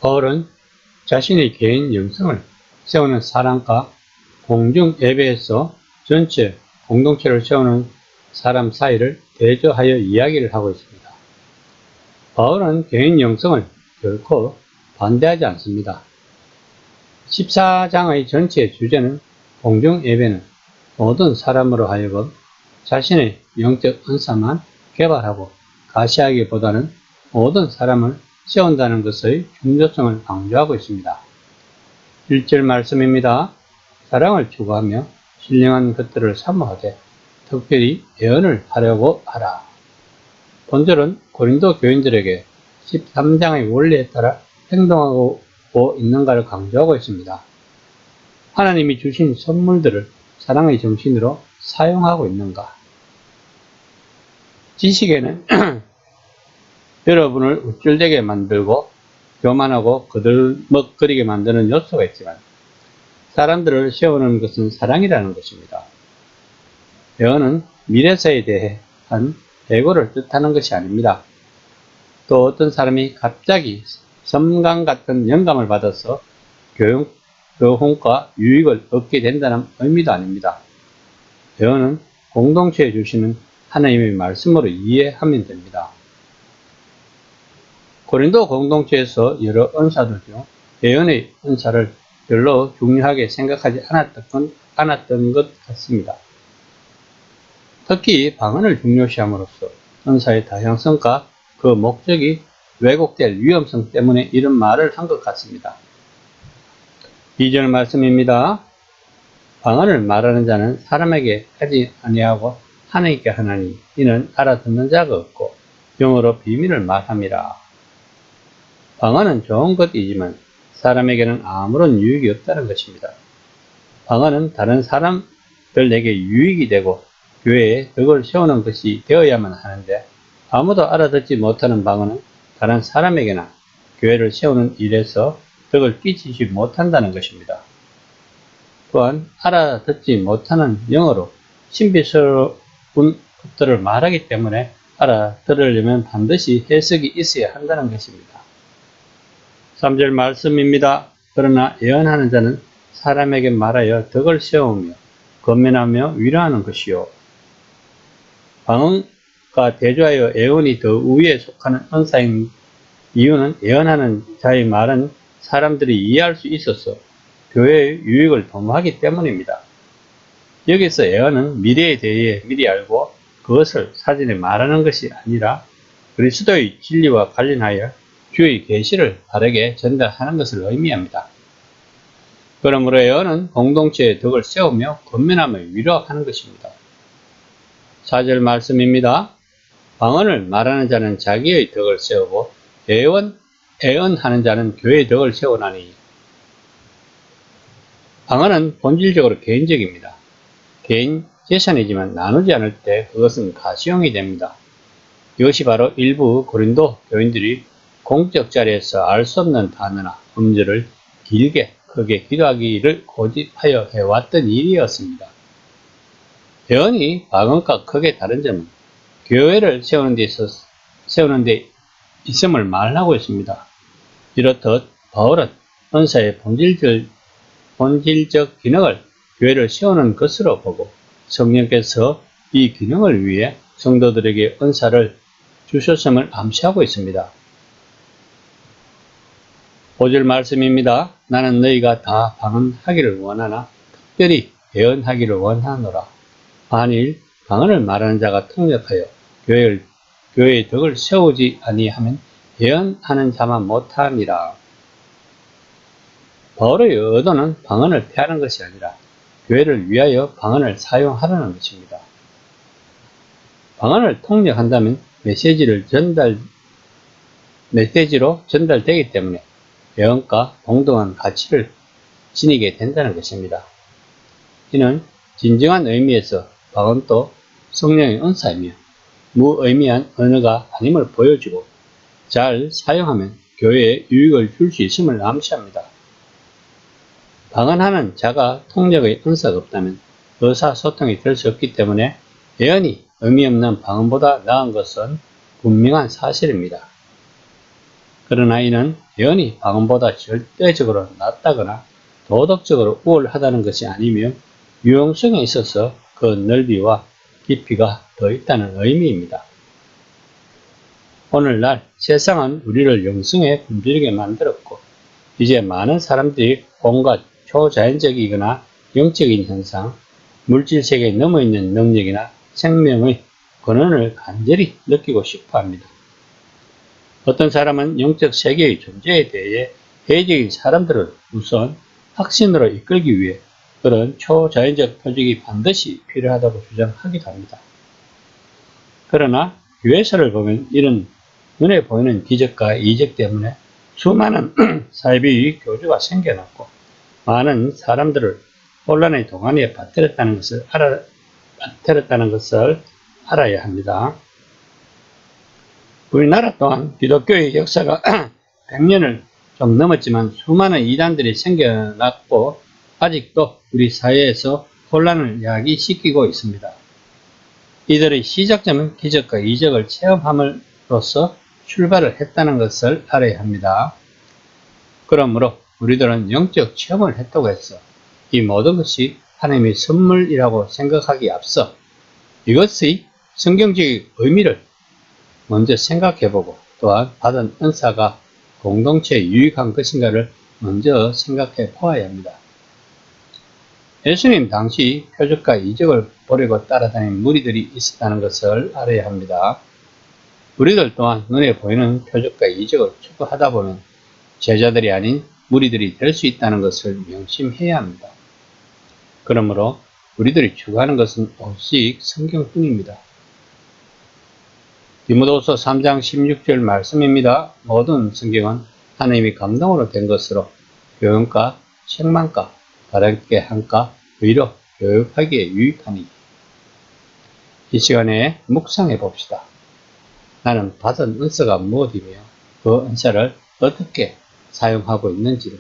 바울은 자신의 개인 영성을 세우는 사람과 공중 예배에서 전체 공동체를 세우는 사람 사이를 대조하여 이야기를 하고 있습니다. 바울은 개인 영성을 결코 반대하지 않습니다. 14장의 전체 주제는 공중 예배는 모든 사람으로 하여금 자신의 영적 은사만 개발하고 가시하기보다는 모든 사람을 세운다는 것의 중요성을 강조하고 있습니다. 1절 말씀입니다. 사랑을 추구하며 신령한 것들을 사모하되 특별히 예언을 하려고 하라. 본절은 고린도 교인들에게 13장의 원리에 따라 행동하고 있는가를 강조하고 있습니다. 하나님이 주신 선물들을 사랑의 정신으로 사용하고 있는가? 지식에는 여러분을 우쭐대게 만들고 교만하고 거들먹거리게 만드는 요소가 있지만 사람들을 세우는 것은 사랑이라는 것입니다. 예언은 미래사에 대한 예고를 뜻하는 것이 아닙니다. 또 어떤 사람이 갑자기 섬광 같은 영감을 받아서 교훈과 유익을 얻게 된다는 의미도 아닙니다. 예언은 공동체에 주시는 하나님의 말씀으로 이해하면 됩니다. 고린도 공동체에서 여러 은사들 중 예언의 은사를 별로 중요하게 생각하지 않았던 것 같습니다. 특히 방언을 중요시함으로써 은사의 다양성과 그 목적이 왜곡될 위험성 때문에 이런 말을 한 것 같습니다. 2절 말씀입니다. 방언을 말하는 자는 사람에게 하지 아니하고 하나님께 하나니 이는 알아듣는 자가 없고 영어로 비밀을 말함이라. 방언은 좋은 것이지만 사람에게는 아무런 유익이 없다는 것입니다. 방언은 다른 사람들에게 유익이 되고 교회에 덕을 세우는 것이 되어야만 하는데 아무도 알아듣지 못하는 방언은 다른 사람에게나 교회를 세우는 일에서 덕을 끼치지 못한다는 것입니다. 또한 알아듣지 못하는 영어로 신비스러운 것들을 말하기 때문에 알아들으려면 반드시 해석이 있어야 한다는 것입니다. 3절 말씀입니다. 그러나 예언하는 자는 사람에게 말하여 덕을 세우며 건면하며 위로하는 것이요. 방언과 대조하여 예언이 더 우위에 속하는 은사인 이유는 예언하는 자의 말은 사람들이 이해할 수 있어서 교회의 유익을 도모하기 때문입니다. 여기서 예언은 미래에 대해 미리 알고 그것을 사전에 말하는 것이 아니라 그리스도의 진리와 관련하여 주의 계시를 바르게 전달하는 것을 의미합니다. 그러므로 예언은 공동체의 덕을 세우며 권면하며 위로하는 것입니다. 4절 말씀입니다. 방언을 말하는 자는 자기의 덕을 세우고 예언하는 자는 교회의 덕을 세우나니. 방언은 본질적으로 개인적입니다. 개인 재산이지만 나누지 않을 때 그것은 가시용이 됩니다. 이것이 바로 일부 고린도 교인들이 공적 자리에서 알 수 없는 단어나 음절을 길게 크게 기도하기를 고집하여 해왔던 일이었습니다. 예언이 방언과 크게 다른 점은 교회를 세우는 데 있음을 말하고 있습니다. 이렇듯 바울은 은사의 본질적 기능을 교회를 세우는 것으로 보고 성령께서 이 기능을 위해 성도들에게 은사를 주셨음을 암시하고 있습니다. 5절 말씀입니다. 나는 너희가 다 방언하기를 원하나 특별히 예언하기를 원하노라. 만일 방언을 말하는 자가 통역하여 교회의 덕을 세우지 아니하면 예언하는 자만 못함이라. 바울의 의도는 방언을 폐하는 것이 아니라 교회를 위하여 방언을 사용하라는 것입니다. 방언을 통역한다면 메시지로 전달되기 때문에 예언과 동등한 가치를 지니게 된다는 것입니다. 이는 진정한 의미에서 방언도 성령의 은사이며 무의미한 언어가 아님을 보여주고 잘 사용하면 교회에 유익을 줄 수 있음을 암시합니다. 방언하는 자가 통역의 은사가 없다면 의사소통이 될 수 없기 때문에 예언이 의미 없는 방언보다 나은 것은 분명한 사실입니다. 그러나 이는 연이 방언보다 절대적으로 낮다거나 도덕적으로 우월하다는 것이 아니며 유용성에 있어서 그 넓이와 깊이가 더 있다는 의미입니다. 오늘날 세상은 우리를 영성에 굶주리게 만들었고 이제 많은 사람들이 온갖 초자연적이거나 영적인 현상, 물질 세계에 넘어있는 능력이나 생명의 근원을 간절히 느끼고 싶어 합니다. 어떤 사람은 영적 세계의 존재에 대해 회의적인 사람들을 우선 확신으로 이끌기 위해 그런 초자연적 표적이 반드시 필요하다고 주장하기도 합니다. 그러나 교회사를 보면 이런 눈에 보이는 기적과 이적 때문에 수많은 사이비 교주가 생겨났고 많은 사람들을 혼란의 동안에 빠뜨렸다는 것을 알아야 합니다. 우리나라 또한 기독교의 역사가 100년을 좀 넘었지만 수많은 이단들이 생겨났고 아직도 우리 사회에서 혼란을 야기시키고 있습니다. 이들의 시작점은 기적과 이적을 체험함으로써 출발을 했다는 것을 알아야 합니다. 그러므로 우리들은 영적 체험을 했다고 해서 이 모든 것이 하나님의 선물이라고 생각하기에 앞서 이것의 성경적인 의미를 먼저 생각해보고 또한 받은 은사가 공동체에 유익한 것인가를 먼저 생각해 보아야 합니다. 예수님 당시 표적과 이적을 보려고 따라다닌 무리들이 있었다는 것을 알아야 합니다. 우리들 또한 눈에 보이는 표적과 이적을 추구하다 보면 제자들이 아닌 무리들이 될 수 있다는 것을 명심해야 합니다. 그러므로 우리들이 추구하는 것은 오직 성경뿐입니다. 디모데후서 3장 16절 말씀입니다. 모든 성경은 하나님의 감동으로 된 것으로 교훈과 책망과 바르게 함과 의로 교육하기에 유익하니. 이 시간에 묵상해 봅시다. 나는 받은 은사가 무엇이며 그 은사를 어떻게 사용하고 있는지를